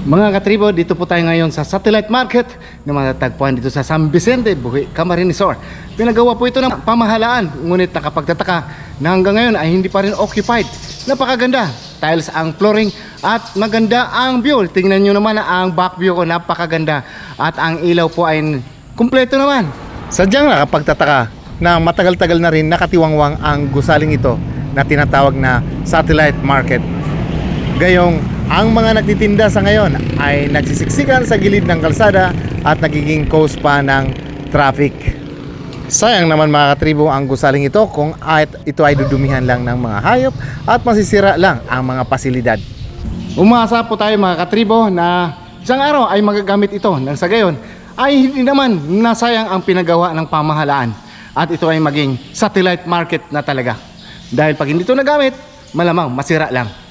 Mga katribo, dito po tayo ngayon sa Satellite Market na matatagpuan dito sa San Vicente, Buhi, Camarines Sur. Pinagawa po ito ng pamahalaan, ngunit nakapagtataka na hanggang ngayon ay hindi pa rin occupied. Napakaganda, tiles ang flooring at maganda ang view. Tingnan nyo naman ang back view ko, napakaganda. At ang ilaw po ay kumpleto naman. Sadyang nakapagtataka na matagal-tagal na rin nakatiwangwang ang gusaling ito na tinatawag na Satellite Market. Gayong ang mga nagtitinda sa ngayon ay nagsisiksikan sa gilid ng kalsada at nagiging cause pa ng traffic. Sayang naman mga katribo ang gusaling ito kung ito ay dudumihan lang ng mga hayop at masisira lang ang mga pasilidad. Umasa po tayo mga katribo na isang araw ay magagamit ito nang sa gayon ay hindi naman nasayang ang pinagawa ng pamahalaan at ito ay maging satellite market na talaga. Dahil pag hindi ito nagamit, malamang masira lang.